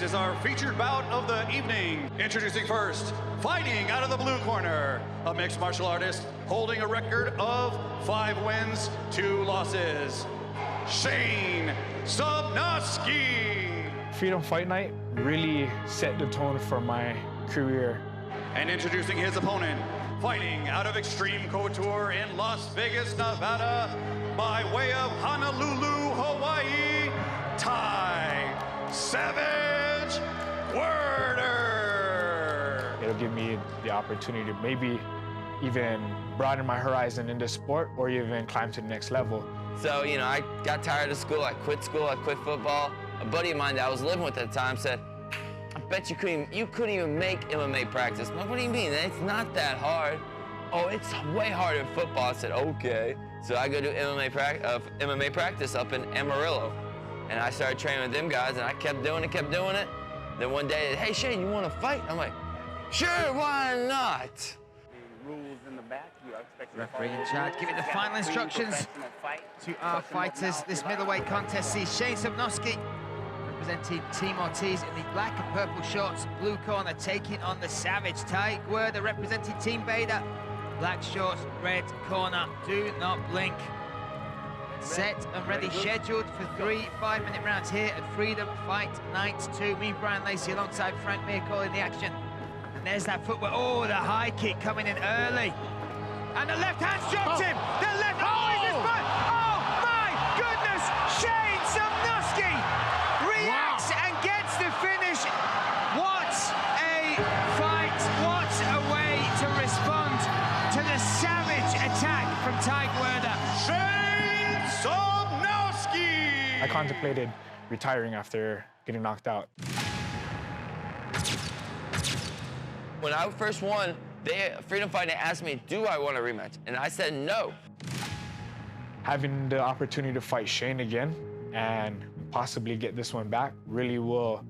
This is our featured bout of the evening. Introducing first, fighting out of the blue corner, a mixed martial artist holding a record of 5 wins, 2 losses, Shane Sobnosky. Freedom Fight Night really set the tone for my career. And introducing his opponent, fighting out of Extreme Couture in Las Vegas, Nevada, by way of Honolulu, Hawaii, Thai Savage Gwerder. It'll give me the opportunity to maybe even broaden my horizon in this sport or even climb to the next level. So, you know, I got tired of school, I quit football. A buddy of mine that I was living with at the time said, I bet you couldn't even make MMA practice. I'm like, what do you mean? It's not that hard. Oh, it's way harder than football. I said, okay. So I go to MMA practice up in Amarillo. And I started training with them guys, and I kept doing it. Then one day, hey, Shane, you want to fight? I'm like, sure, why not? The rules in the back, you are expected to Referee in charge, giving the final instructions to our fighters. This middleweight contest sees Shane Sobnosky representing Team Ortiz in the black and purple shorts, blue corner, taking on the Savage Thai Gwerder representing Team Vader, black shorts, red corner. Do not blink. Set and ready, scheduled for 3 5-minute rounds here at Freedom Fight Night 2. Me, Brian Lacey, alongside Frank Mir calling the action. And there's that footwork. Oh, the high kick coming in early. And the left hand's dropped him. The left, he's his butt. Oh my goodness, Shane Sobnosky reacts and gets the finish. What a fight, what a way to respond to the savage attack from Thai Gwerder. Shane Sobnosky! I contemplated retiring after getting knocked out. When I first won, Freedom Fight Night asked me, do I want a rematch? And I said no. Having the opportunity to fight Shane again and possibly get this one back really will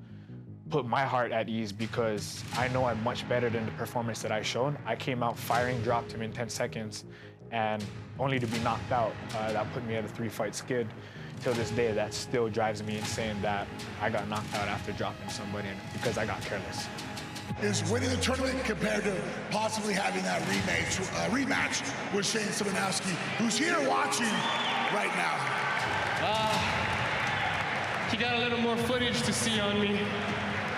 put my heart at ease because I know I'm much better than the performance that I shown. I came out firing, dropped him in 10 seconds, and only to be knocked out. That put me at a 3-fight skid. Till this day, that still drives me insane that I got knocked out after dropping somebody because I got careless. Is winning the tournament compared to possibly having that rematch with Shane Sobnosky, who's here watching right now? He got a little more footage to see on me.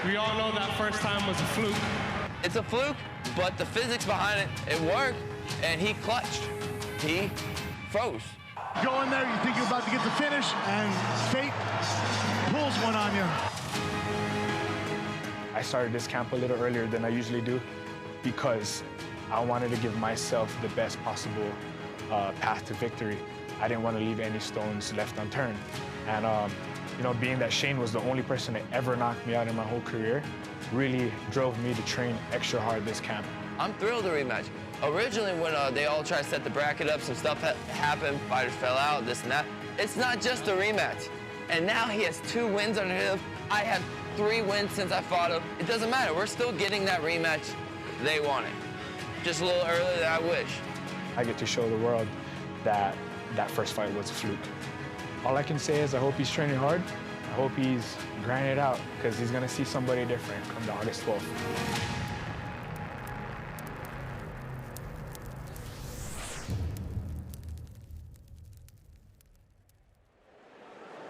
We all know that first time was a fluke. It's a fluke, but the physics behind it, it worked, and he clutched. He froze. Go in there, you think you're about to get the finish, and fate pulls one on you. I started this camp a little earlier than I usually do because I wanted to give myself the best possible path to victory. I didn't want to leave any stones left unturned. And you know, being that Shane was the only person that ever knocked me out in my whole career really drove me to train extra hard this camp. I'm thrilled to rematch. Originally, when they all tried to set the bracket up, some stuff happened, fighters fell out, this and that. It's not just a rematch. And now he has 2 wins under him. I have 3 wins since I fought him. It doesn't matter, we're still getting that rematch they wanted. Just a little earlier than I wish. I get to show the world that that first fight was a fluke. All I can say is I hope he's training hard. I hope he's grinding it out because he's gonna see somebody different come to August 12th.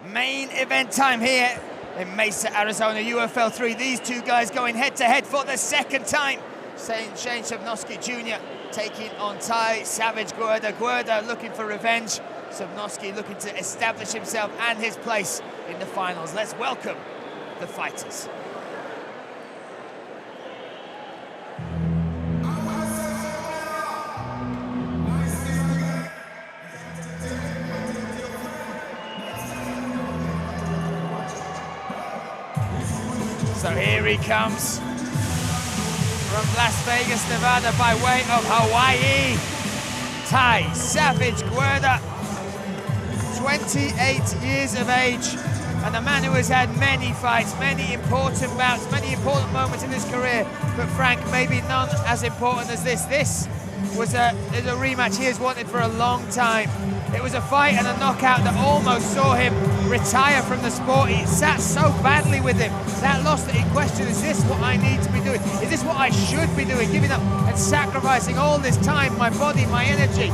Main event time here in Mesa, Arizona, UFL 3. These 2 guys going head-to-head for the second time. Shane Sobnosky Jr. taking on Thai Savage Gwerder. Gwerder looking for revenge. Sobnosky looking to establish himself and his place in the finals. Let's welcome the fighters. So here he comes from Las Vegas, Nevada, by way of Hawaii. Thai Savage Gwerder, 28 years of age, and a man who has had many fights, many important bouts, many important moments in his career. But Frank, maybe none as important as this. This was a rematch he has wanted for a long time. It was a fight and a knockout that almost saw him retire from the sport. He sat so badly with him. That lost it in question. Is this what I need to be doing? Is this what I should be doing? Giving up and sacrificing all this time, my body, my energy.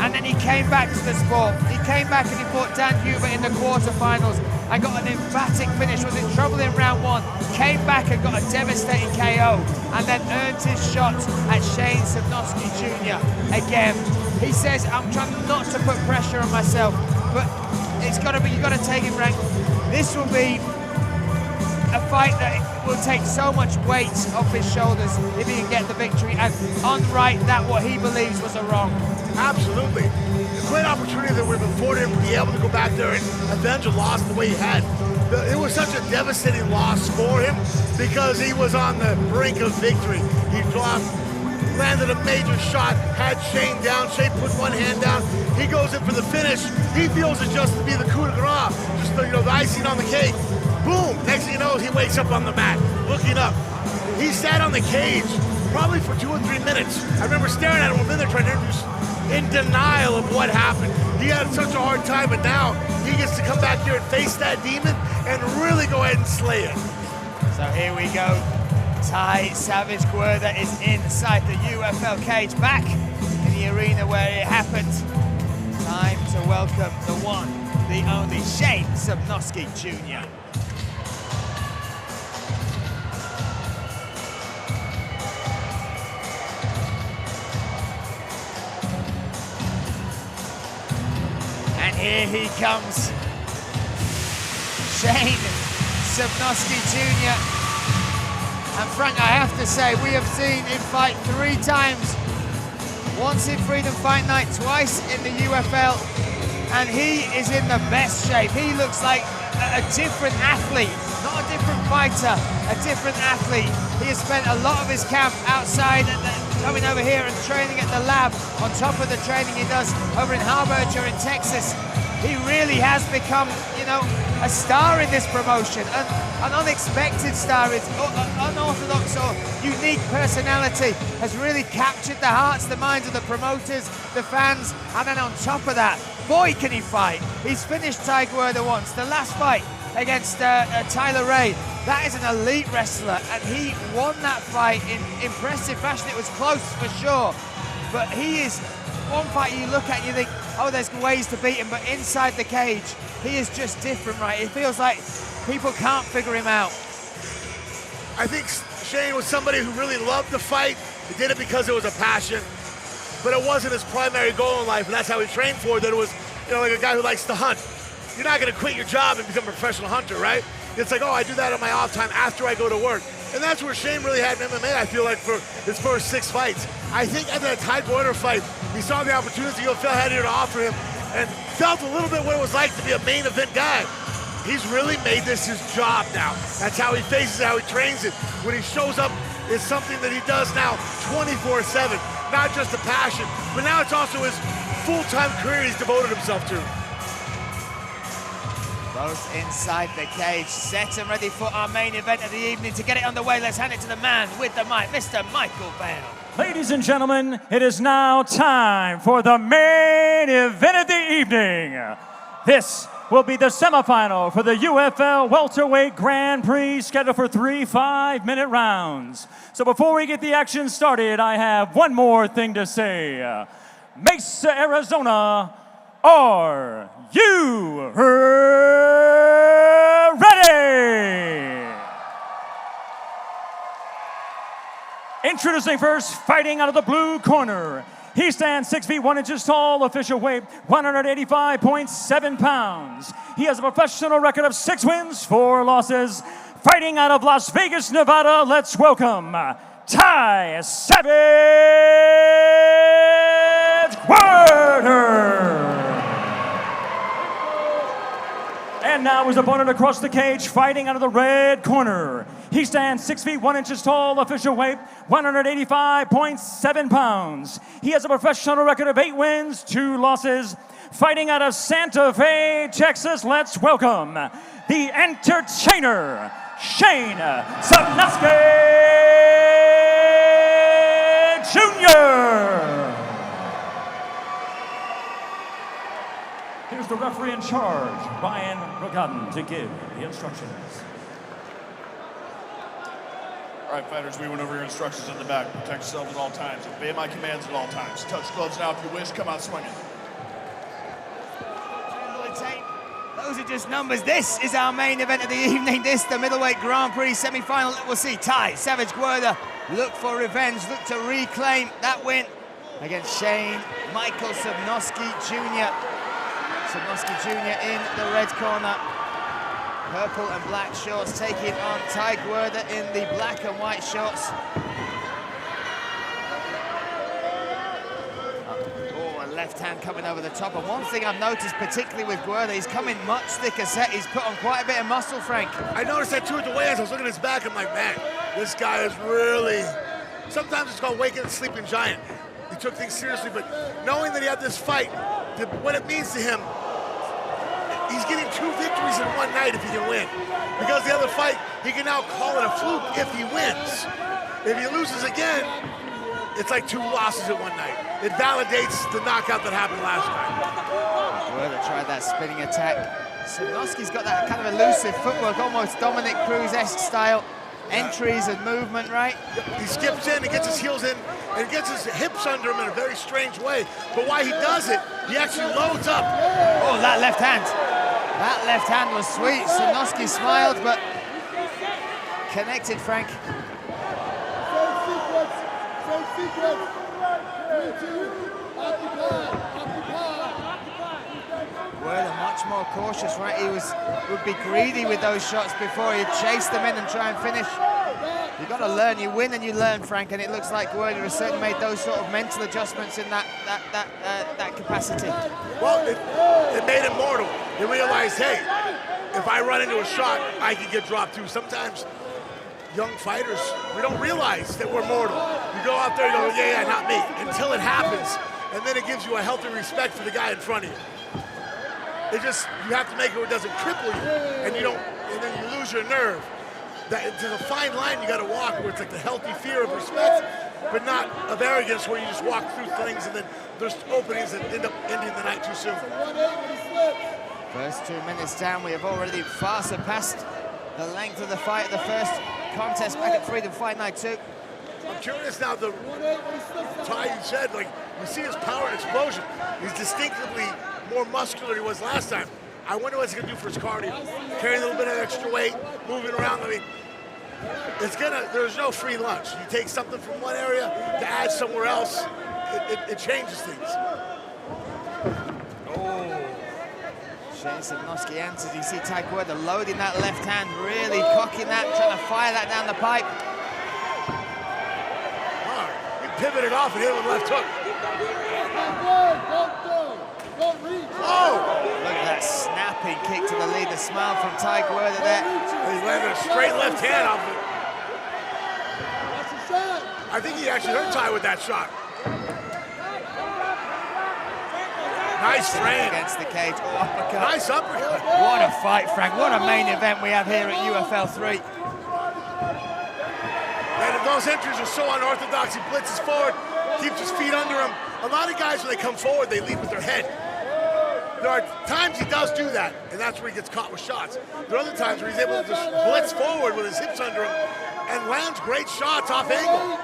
And then he came back to the sport. He came back and he fought Dan Hubert in the quarterfinals and got an emphatic finish. Was in trouble in round one. Came back and got a devastating KO and then earned his shot at Shane Sobnosky Jr. again. He says, I'm trying not to put pressure on myself, but it's got to be, you've got to take it, Frank. This will be a fight that will take so much weight off his shoulders if he can get the victory and unright that what he believes was a wrong. Absolutely. It's a great opportunity that we've afforded him to be able to go back there and avenge a loss the way he had. It was such a devastating loss for him because he was on the brink of victory. He dropped, landed a major shot, had Shane down. Shane put one hand down. He goes in for the finish. He feels it just to be the coup de grace, just the, the icing on the cake. Boom! Next thing you know, he wakes up on the mat, looking up. He sat on the cage probably for 2 or 3 minutes. I remember staring at him when they're trying to introduce, in denial of what happened. He had such a hard time, but now he gets to come back here and face that demon and really go ahead and slay it. So here we go. Ty Savage Gwerder is inside the UFL cage, back in the arena where it happened. Time to welcome the one, the only Shane Sobnosky Jr. And here he comes, Shane Sobnosky Jr. And Frank, I have to say, we have seen him fight 3 times. Once in Freedom Fight Night, twice in the UFL, and he is in the best shape. He looks like a different athlete, not a different fighter, a different athlete. He has spent a lot of his camp outside and coming over here and training at the lab on top of the training he does over in Harbinger in Texas. He really has become, you know, a star in this promotion, an unexpected star. His unorthodox or unique personality has really captured the hearts, the minds of the promoters, the fans, and then on top of that, boy, can he fight. He's finished Ty Gwerder once. The last fight against Tyler Ray, that is an elite wrestler, and he won that fight in impressive fashion. It was close for sure, but he is one fight you look at and you think, oh, there's ways to beat him, but inside the cage, he is just different, right? It feels like people can't figure him out. I think Shane was somebody who really loved the fight. He did it because it was a passion, but it wasn't his primary goal in life, and that's how he trained for it. That it was, you know, like a guy who likes to hunt. You're not gonna quit your job and become a professional hunter, right? It's like, oh, I do that on my off time after I go to work. And that's where Shane really had in MMA, I feel like, for his first 6 fights. I think after that Ty Gwerder fight, he saw the opportunity UFL had here to offer him and felt a little bit what it was like to be a main event guy. He's really made this his job now. That's how he faces it, how he trains it. When he shows up, it's something that he does now 24/7. Not just a passion, but now it's also his full-time career he's devoted himself to. Both inside the cage, set and ready for our main event of the evening. To get it underway, let's hand it to the man with the mic, Mr. Michael Bale. Ladies and gentlemen, it is now time for the main event of the evening. This will be the semifinal for the UFL Welterweight Grand Prix, scheduled for 3 5-minute rounds. So before we get the action started, I have one more thing to say. Mesa, Arizona, are you ready? Introducing first, fighting out of the blue corner. He stands 6 feet 1 inches tall, official weight 185.7 pounds. He has a professional record of 6 wins, 4 losses. Fighting out of Las Vegas, Nevada, let's welcome Ty Savage Gwerder. And now his opponent across the cage, fighting out of the red corner. He stands 6 feet 1 inches tall, official weight 185.7 pounds. He has a professional record of 8 wins, 2 losses. Fighting out of Santa Fe, Texas, let's welcome the entertainer, Shane Sobnosky Jr. is the referee in charge, Ryan Rogaden, to give the instructions. All right, fighters, we went over your instructions in the back. Protect yourselves at all times. Obey my commands at all times. Touch gloves now if you wish. Come out swinging. Those are just numbers. This is our main event of the evening. This, the middleweight Grand Prix semi-final. We'll see Tai Savage Gwerder look for revenge, look to reclaim that win against Shane Michael Sobnosky Jr. Sobnosky Jr. in the red corner. Purple and black shorts taking on Tai Gwerder in the black and white shorts. Left hand coming over the top, and one thing I've noticed particularly with Gwerder, he's coming much thicker set. He's put on quite a bit of muscle, Frank. I noticed that too at the weigh-ins. I was looking at his back, I'm like, man, this guy is really, sometimes it's called waking the sleeping giant. He took things seriously, but knowing that he had this fight, what it means to him, he's getting 2 victories in one night if he can win. Because the other fight, he can now call it a fluke if he wins. If he loses again, it's like 2 losses in one night. It validates the knockout that happened last time. Gwerder tried that spinning attack. Sobnosky's got that kind of elusive footwork, almost Dominic Cruz-esque style. Entries and movement, right? He skips in, he gets his heels in, and gets his hips under him in a very strange way. But while he does it, he actually loads up. Oh, that left hand. That left hand was sweet. Sobnosky smiled, but connected, Frank. Gwerder much more cautious, right? He would be greedy with those shots before he'd chase them in and try and finish. You've got to learn. You win and you learn, Frank, and it looks like Gwerder has certainly made those sort of mental adjustments in that capacity. Well, it made him mortal. He realized, hey, if I run into a shot, I can get dropped too. Sometimes young fighters, we don't realize that we're mortal. You go out there and go, yeah, not me, until it happens. And then it gives you a healthy respect for the guy in front of you. It just, you have to make it where it doesn't cripple you, and then you lose your nerve. There's a fine line you got to walk where it's like the healthy fear of respect, but not of arrogance where you just walk through things and then there's openings that end up ending the night too soon. First 2 minutes down, we have already far surpassed the length of the fight, the first contest back at Freedom Fight Night 2. I'm curious now, Tai, you said, like, you see his power and explosion. He's distinctively more muscular than he was last time. I wonder what he's gonna do for his cardio. Carry a little bit of extra weight, moving around. I mean, there's no free lunch. You take something from one area to add somewhere else, it changes things. Oh, Shane Sobnosky answers. You see Tai Gwerder loading that left hand, really cocking that, trying to fire that down the pipe. He pivoted off and hit with left hook. Oh! Look at that snapping kick to the lead, the smile from Tai Gwerder there. He's landed a straight left hand off it. I think he actually hurt Tai with that shot. Nice frame. Against the cage. Oh, uppercut. Nice uppercut. What a fight, Frank. What a main event we have here at UFL 3. And those entries are so unorthodox. He blitzes forward, keeps his feet under him. A lot of guys, when they come forward, they lead with their head. There are times he does do that, and that's where he gets caught with shots. There are other times where he's able to just blitz forward with his hips under him and lands great shots off angle.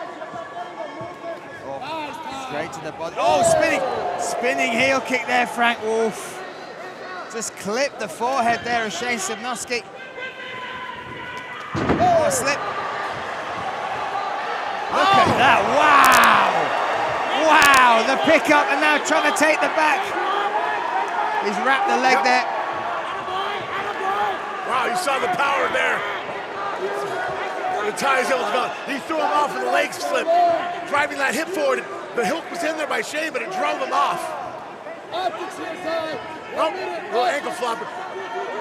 Oh, straight to the body. Oh, spinning heel kick there, Frank. Oof. Just clipped the forehead there of Shane Sobnosky. Oh, a slip. Look at that, wow! Wow, the pickup and now trying to take the back. He's wrapped the leg there. Wow, you saw the power there. The Tai's able to go. He threw him off with a leg slip, driving that hip forward. The hook was in there by Shane, but it drove him off. Nope, little ankle flopper.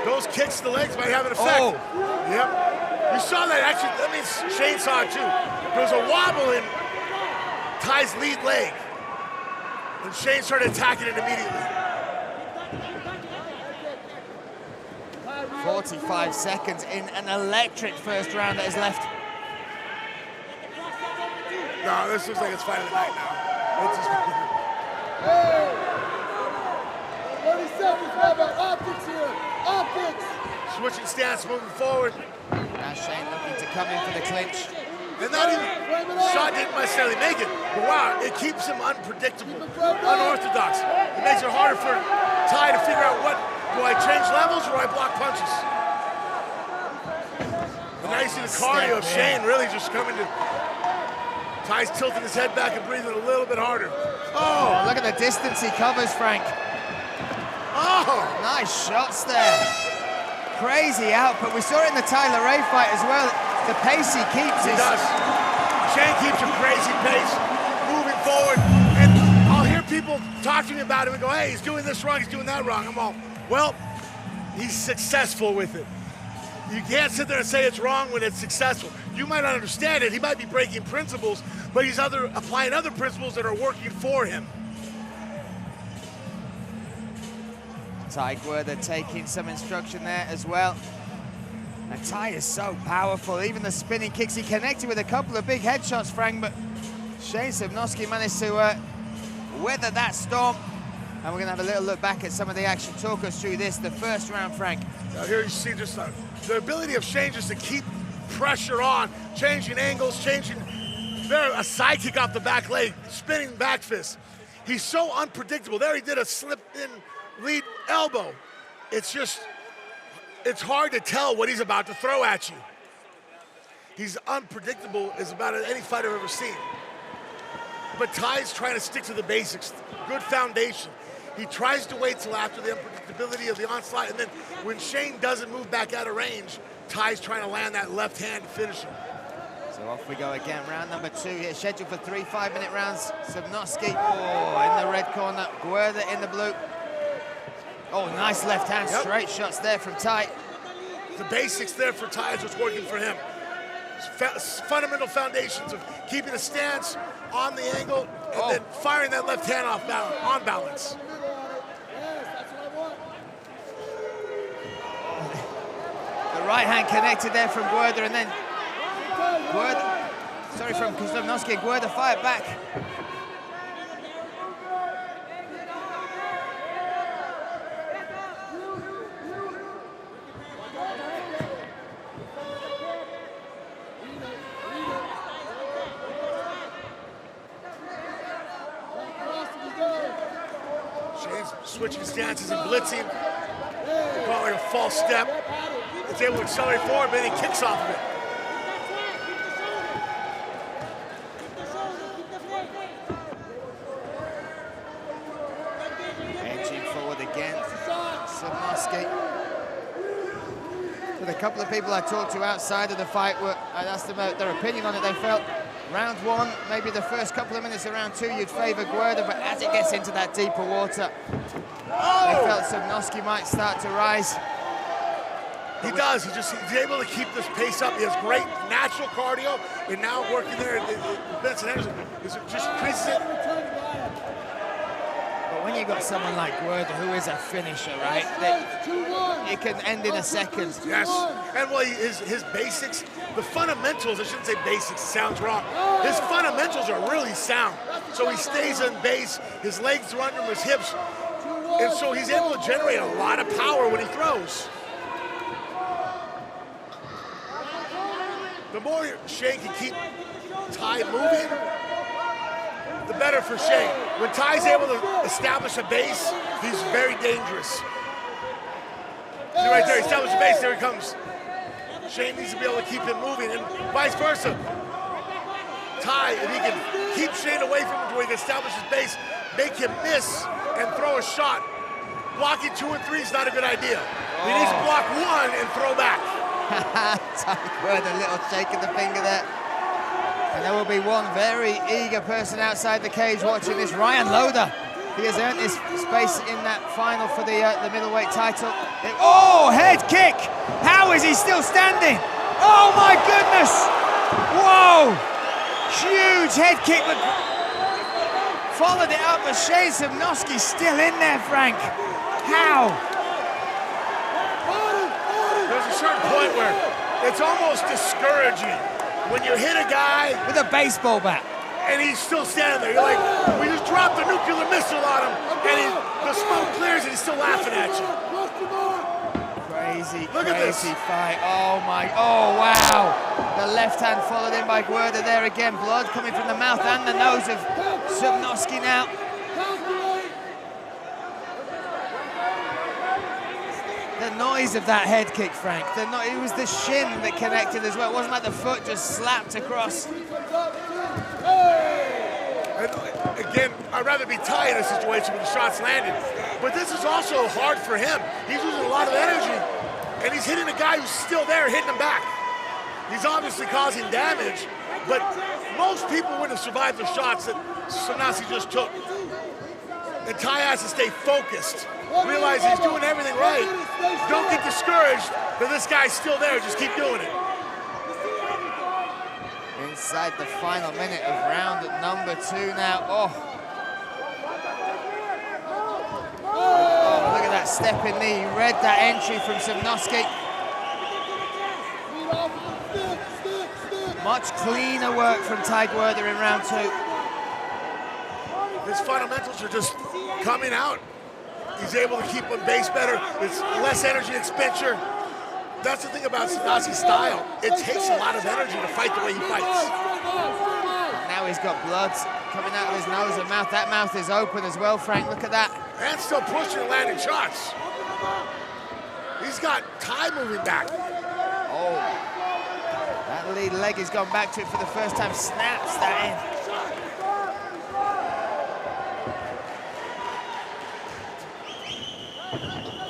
Those kicks to the legs might have an effect. Oh. Yep. You saw that, actually, that means Shane saw it too. There was a wobble in Tai's lead leg. And Shane started attacking it immediately. 45 seconds in an electric first round that is left. No, this looks like it's fight of the night now. 30 seconds, how about optics here? Optics! Switching stance, moving forward. Now Shane looking to come in for the clinch. And that shot didn't necessarily make it, but wow, it keeps him unpredictable, unorthodox. It makes it harder for Ty to figure out do I change levels or do I block punches? And now you see the cardio of Shane really just coming to, Ty's tilting his head back and breathing a little bit harder. Oh, look at the distance he covers, Frank. Oh! Nice shots there. Crazy output. We saw it in the Tyler Ray fight as well. The pace he keeps He does. Shane keeps a crazy pace, moving forward. And I'll hear people talk to me about him and go, hey, he's doing this wrong, he's doing that wrong. I'm all, well, he's successful with it. You can't sit there and say it's wrong when it's successful. You might not understand it. He might be breaking principles, but he's applying other principles that are working for him. Ty Gwerder taking some instruction there as well. And Ty is so powerful, even the spinning kicks. He connected with a couple of big headshots, Frank, but Shane Sobnosky managed to weather that storm. And we're gonna have a little look back at some of the action. Talk us through this, the first round, Frank. Now here you see just the ability of Shane just to keep pressure on, changing angles, a side kick off the back leg, spinning back fist. He's so unpredictable. There he did a slip-in lead elbow. It's hard to tell what he's about to throw at you. He's unpredictable as about any fighter I've ever seen. But Ty's trying to stick to the basics, good foundation. He tries to wait till after the unpredictability of the onslaught, and then when Shane doesn't move back out of range, Ty's trying to land that left hand to finish him. So off we go again, round number 2 here, scheduled for 3 5-minute rounds. Sobnosky, in the red corner, Gwerder in the blue. Oh, nice left hand, straight shots there from Ty. The basics there for Ty is what's working for him. Fundamental foundations of keeping a stance on the angle and then firing that left hand off balance, on balance. The right hand connected there from Gwerder, and then from Sobnosky, Gwerder fired back. Shane's switching stances and blitzing. They call it like a false step. It's able to accelerate forward, but then he kicks off of it. Edging forward again, Sobnosky. With a couple of people I talked to outside of the fight, I asked them their opinion on it. They felt round 1, maybe the first couple of minutes of round 2, you'd favor Gwerder, but as it gets into that deeper water, they felt Sobnosky might start to rise. He does. He's able to keep this pace up. He has great natural cardio, and now working there, Benson Henderson just increases it. But when you've got someone like Gwerder, who is a finisher, right? It can end in a second. Yes, and well, his basics, the fundamentals, I shouldn't say basics, sounds wrong. His fundamentals are really sound. So he stays in base, his legs are under him, his hips, and so he's able to generate a lot of power when he throws. The more Shane can keep Ty moving, the better for Shane. When Ty's able to establish a base, he's very dangerous. See right there, he established a base, there he comes. Shane needs to be able to keep him moving, and vice versa. Ty, if he can keep Shane away from him to where he can establish his base, make him miss and throw a shot. Blocking 2 and 3 is not a good idea. He needs to block 1 and throw back. Ty Gwerder, a little shake of the finger there. And there will be one very eager person outside the cage watching this, Ryan Loader. He has earned his space in that final for the middleweight title. Oh, head kick! How is he still standing? Oh my goodness! Whoa! Huge head kick, but followed it up, but Shane Sobnosky still in there, Frank. How? There's a certain point where it's almost discouraging when you hit a guy with a baseball bat. and he's still standing there. You're like, we just dropped a nuclear missile on him, and the smoke clears, and he's still laughing at you. Crazy, Look at this crazy fight. Oh wow. The left hand followed in by Gwerder there again. Blood coming from the mouth and the nose of Sobnosky now. The noise of that head kick, Frank. It was the shin that connected as well. It wasn't like the foot just slapped across. And again, I'd rather be tied in a situation with the shots landed. But this is also hard for him. He's losing a lot of energy, and he's hitting a guy who's still there, hitting him back. He's obviously causing damage, but most people wouldn't have survived the shots that Sobnosky just took. And Ty has to stay focused, realize he's doing everything right. Don't get discouraged that this guy's still there, just keep doing it. Inside the final minute of round number 2 now. Oh, look at that stepping knee. He read that entry from Sobnosky. Much cleaner work from Ty Gwerder in round 2. His fundamentals are just coming out. He's able to keep on base better. It's less energy expenditure. That's the thing about Sobnosky's style. It takes a lot of energy to fight the way he fights. Now he's got blood coming out of his nose and mouth. That mouth is open as well, Frank. Look at that. And still pushing and landing shots. He's got Ty moving back. Oh, that lead leg has gone back to it for the first time. Snaps that in.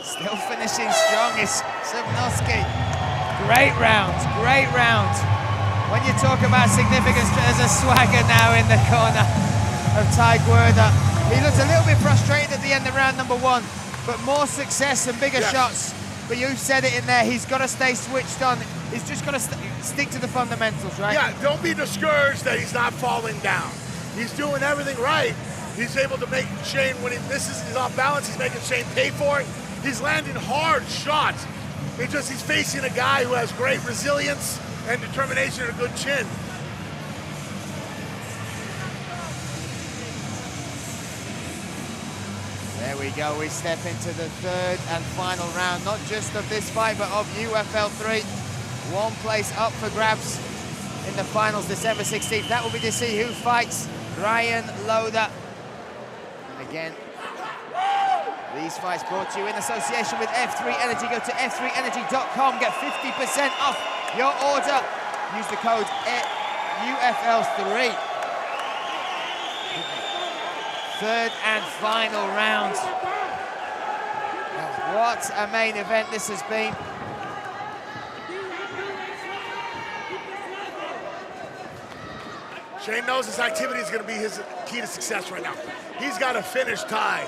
Still finishing strong is Sobnosky. Great round, great round. When you talk about significance, there's a swagger now in the corner of Ty Gwerder. He looked a little bit frustrated at the end of round number 1, but more success and bigger shots. But you've said it in there, he's got to stay switched on. He's just got to stick to the fundamentals, right? Yeah, don't be discouraged that he's not falling down. He's doing everything right. He's able to make Shane, when he misses, he's off balance, he's making Shane pay for it. He's landing hard shots. It's just he's facing a guy who has great resilience and determination and a good chin. There we go, we step into the 3rd and final round, not just of this fight, but of UFL 3. One place up for grabs in the finals December 16th. That will be to see who fights Ryan Loader. And again, these fights brought to you in association with F3 Energy. Go to f3energy.com, get 50% off your order. Use the code UFL3. 3rd and final round. What a main event this has been. Shane knows his activity is going to be his key to success right now. He's got to finish Ty.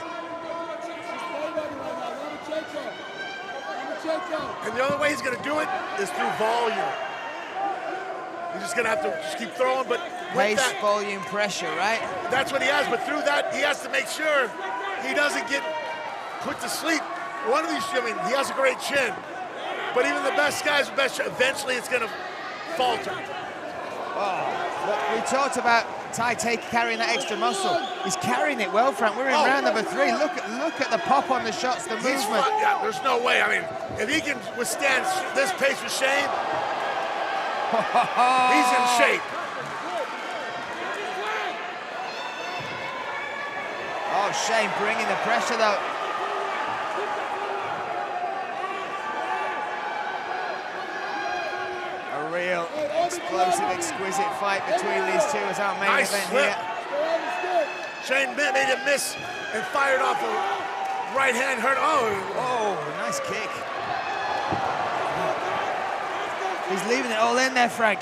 And the only way he's going to do it is through volume. He's just going to have to just keep throwing, but with Pace, that, volume, pressure, right? That's what he has, but through that, he has to make sure he doesn't get put to sleep. One of these, he has a great chin, but even the best guys with best chin, eventually it's going to falter. Oh, look, we talked about Ty carrying that extra muscle. He's carrying it well, Frank. We're in round number 3. Look at the pop on the shots, the movement. Yeah, there's no way. I mean, if he can withstand this pace with Shane, he's in shape. Oh, Shane bringing the pressure, though. A real explosive, exquisite fight between these two as our main event here. Shane made him miss and fired off a right hand, hurt. Oh, nice kick. He's leaving it all in there, Frank.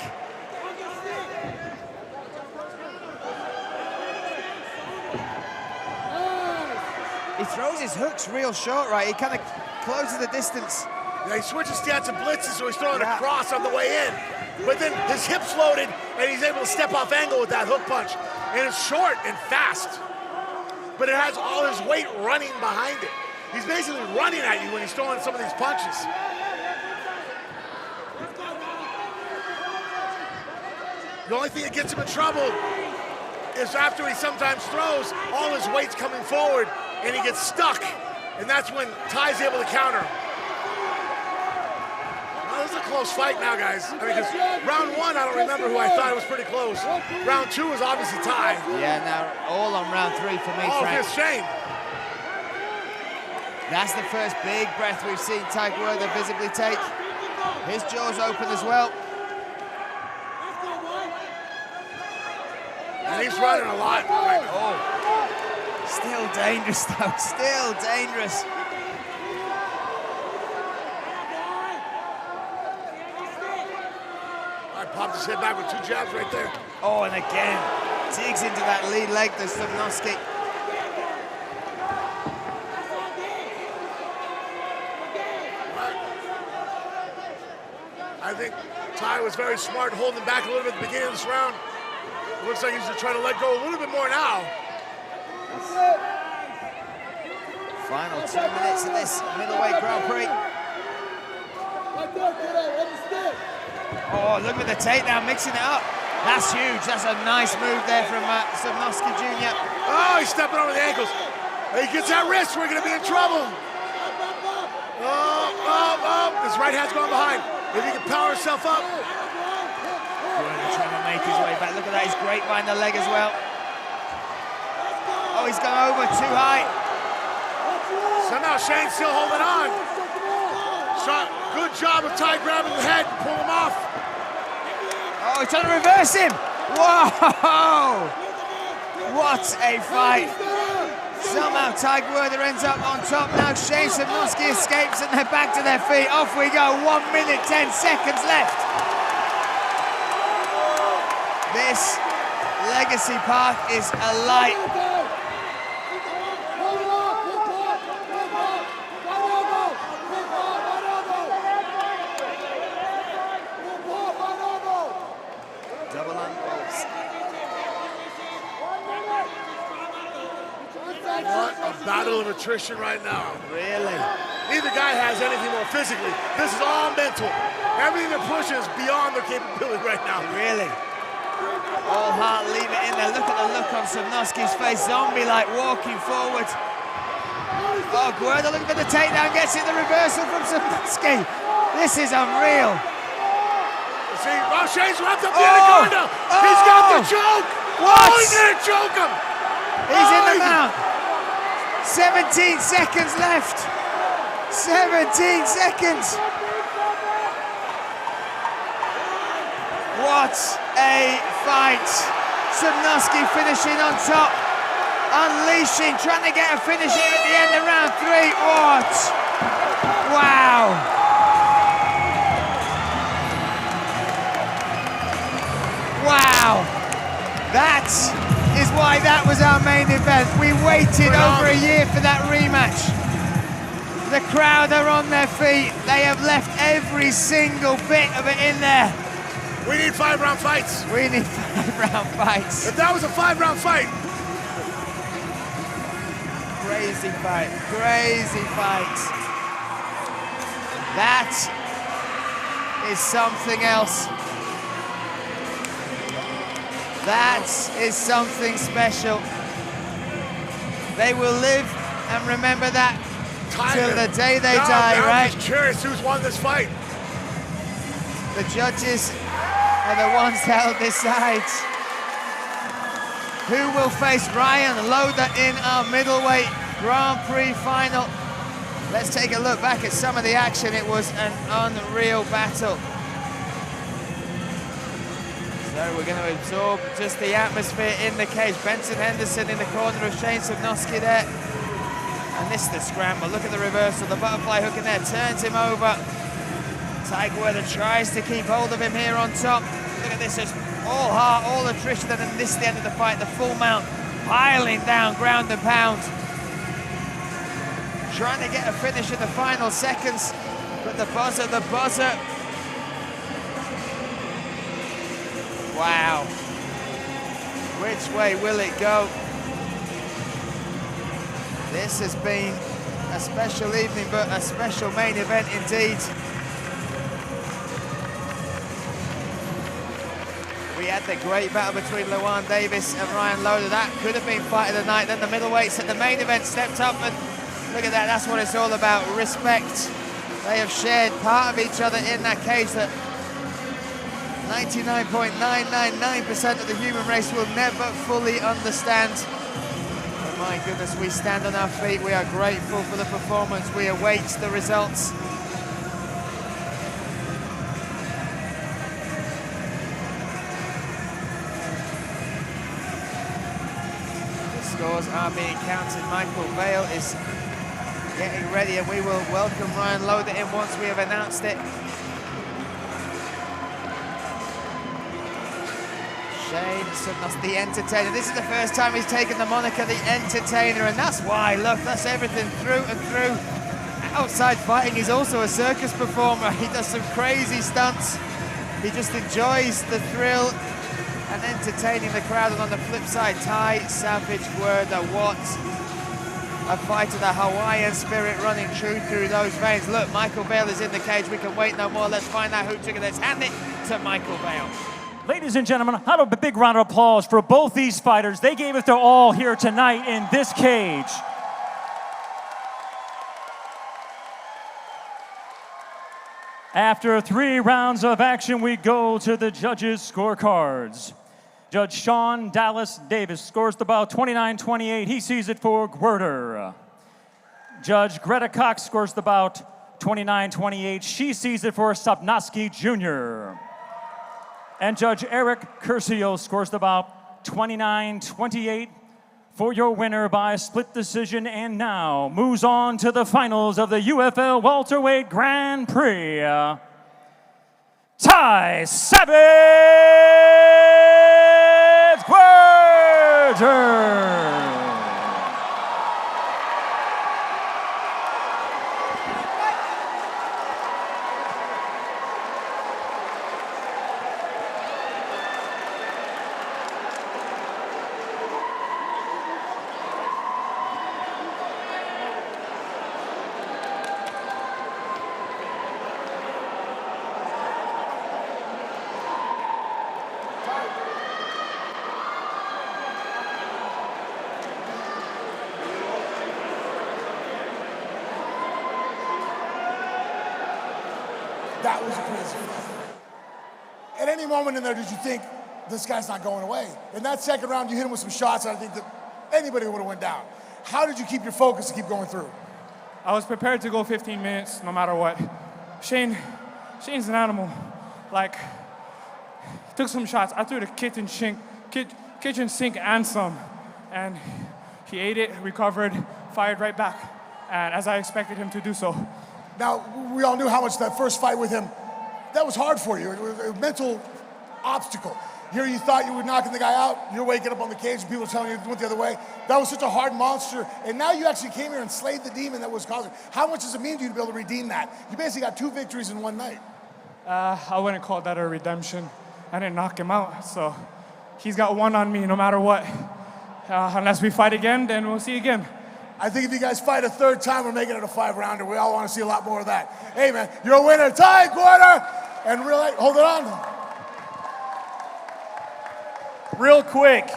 He throws his hooks real short, right? He kind of closes the distance. Yeah, he switches stance and blitzes, so he's throwing a cross on the way in. But then his hips loaded, and he's able to step off angle with that hook punch. And it's short and fast. But it has all his weight running behind it. He's basically running at you when he's throwing some of these punches. The only thing that gets him in trouble is after he sometimes throws, all his weight's coming forward, and he gets stuck. And that's when Ty's able to counter. Now, this is a close fight now, guys. I mean, because round one, I don't remember who I thought it was pretty close. Round two was obviously Ty. Yeah, now all on round three for me, Frank. Here's Shane. That's the first big breath we've seen Ty Gwerder visibly take. His jaw's open as well. And he's running a lot right now. Oh, still dangerous though, still dangerous. I popped his head back with 2 jabs right there. Oh, and again, digs into that lead leg, the Sobnosky. I think Ty was very smart holding back a little bit at the beginning of this round. It looks like he's just trying to let go a little bit more now. Final 2 minutes of this middleweight Grand Prix. Oh, look at the takedown, mixing it up. That's huge. That's a nice move there from Sobnosky Jr. Oh, he's stepping over the ankles. He gets that wrist, we're going to be in trouble. Oh, his right hand's going behind. If he can power himself up. Gwerder trying to make his way back. Look at that, he's great behind the leg as well. Oh, he's gone over too high. Somehow Shane's still holding on. Good job of Ty grabbing the head and pull him off. Oh, he's trying to reverse him. Whoa! What a fight. Somehow Ty Gwerder ends up on top. Now Shane Sobnosky escapes and they're back to their feet. Off we go, 1 minute, 10 seconds left. This Legacy Park is alight. Double angles. What a battle of attrition right now. Really? Neither guy has anything more physically. This is all mental. Everything they're pushing is beyond their capability right now. Really? All heart, leave it in there. Look at the look on Sobnosky's face. Zombie-like walking forward. Oh, Gwerder looking for the takedown. Gets it, the reversal from Sobnosky. This is unreal. See, Shane's wrapped up the anaconda. He's got the choke. What? Oh, he's gonna choke him. He's in the mount. 17 seconds left. 17 seconds. What a fight. Sobnosky finishing on top. Unleashing, trying to get a finish here at the end of round 3. What? Wow. Wow. That is why that was our main event. We waited over a year for that rematch. The crowd are on their feet. They have left every single bit of it in there. We need 5-round fights. We need 5-round fights. If that was a 5-round fight. Crazy fight, crazy fight. That is something else. That is something special. They will live and remember that till the day they die, right? I'm just curious who's won this fight. The judges are the ones that will decide who will face Ryan Loader in our middleweight Grand Prix final. Let's take a look back at some of the action. It was an unreal battle. So we're going to absorb just the atmosphere in the cage. Benson Henderson in the corner of Shane Sobnosky there. And this is the scramble. Look at the reversal. The butterfly hook in there turns him over. Ty Gwerder tries to keep hold of him here on top. Look at this, just all heart, all attrition, and then this is the end of the fight. The full mount piling down, ground and pound. Trying to get a finish in the final seconds, but the buzzer. Wow. Which way will it go? This has been a special evening, but a special main event indeed. We had the great battle between Luan Davis and Ryan Loader. That could have been fight of the night. Then the middleweights at the main event stepped up, and look at that. That's what it's all about, respect. They have shared part of each other in that cage that 99.999% of the human race will never fully understand. But my goodness, we stand on our feet. We are grateful for the performance. We await the results. Scores are being counted. Michael Vale is getting ready, and we will welcome Ryan Loader in once we have announced it. Shane Sobnosky, the Entertainer. This is the first time he's taken the moniker the Entertainer, and that's why. Look, that's everything through and through. Outside fighting, he's also a circus performer. He does some crazy stunts. He just enjoys the thrill and entertaining the crowd. And on the flip side, Ty Savage Gwerder, what a fighter, the Hawaiian spirit running true through those veins. Look, Michael Vale is in the cage. We can wait no more. Let's find out who took it. Let's hand it to Michael Vale. Ladies and gentlemen, how about a big round of applause for both these fighters. They gave it their all here tonight in this cage. After 3 rounds of action, we go to the judges' scorecards. Judge Sean Dallas Davis scores the bout 29-28. He sees it for Gwerder. Judge Greta Cox scores the bout 29-28. She sees it for Sobnosky Jr. And Judge Eric Curcio scores the bout 29-28 for your winner by split decision, and now moves on to the finals of the UFL Welterweight Grand Prix. Ty Savage Gwerder. That was a crazy fight. At any moment in there, did you think, this guy's not going away? In that second round, you hit him with some shots, and I think that anybody would have went down. How did you keep your focus and keep going through? I was prepared to go 15 minutes no matter what. Shane's an animal. Like, he took some shots. I threw the kitchen sink and some. And he ate it, recovered, fired right back. And as I expected him to do so. Now, we all knew how much that first fight with him, that was hard for you. It was a mental obstacle. Here you thought you were knocking the guy out, you're waking up on the cage and people telling you it went the other way. That was such a hard monster, and now you actually came here and slayed the demon that was causing. How much does it mean to you to be able to redeem that? You basically got 2 victories in one night. I wouldn't call that a redemption. I didn't knock him out, so he's got 1 on me no matter what. Unless we fight again, then we'll see again. I think if you guys fight a 3rd time, we're making it a 5-rounder. We all want to see a lot more of that. Hey, man, you're a winner. Ty Gwerder! And really, hold it on. Real quick,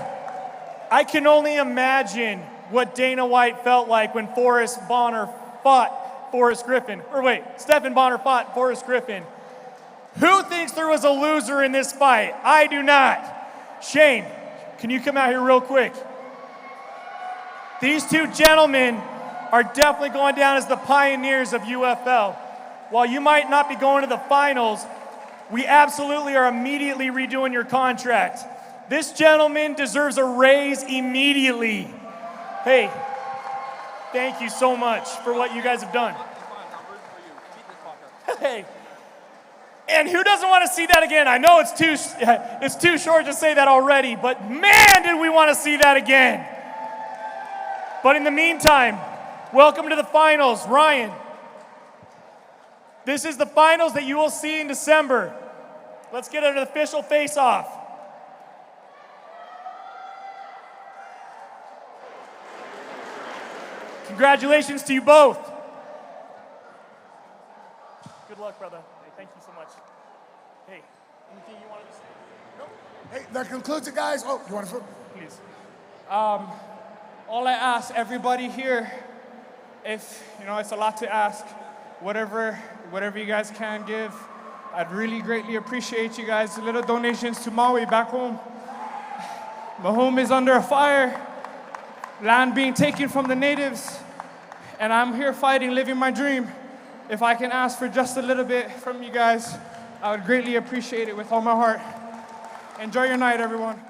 I can only imagine what Dana White felt like when Forrest Bonner fought Forrest Griffin. Or wait, Stephan Bonner fought Forrest Griffin. Who thinks there was a loser in this fight? I do not. Shane, can you come out here real quick? These 2 gentlemen are definitely going down as the pioneers of UFL. While you might not be going to the finals, we absolutely are immediately redoing your contract. This gentleman deserves a raise immediately. Hey, thank you so much for what you guys have done. Hey, and who doesn't want to see that again? I know it's too short to say that already, but man, did we want to see that again. But in the meantime, welcome to the finals, Ryan. This is the finals that you will see in December. Let's get an official face-off. Congratulations to you both. Good luck, brother. Hey, thank you so much. Hey. Anything you wanted to say? Hey, that concludes it, guys. Oh, you want to? Please. All I ask everybody here, if, it's a lot to ask, whatever you guys can give, I'd really greatly appreciate you guys. Little donations to Maui back home. My home is under fire, land being taken from the natives, and I'm here fighting, living my dream. If I can ask for just a little bit from you guys, I would greatly appreciate it with all my heart. Enjoy your night, everyone.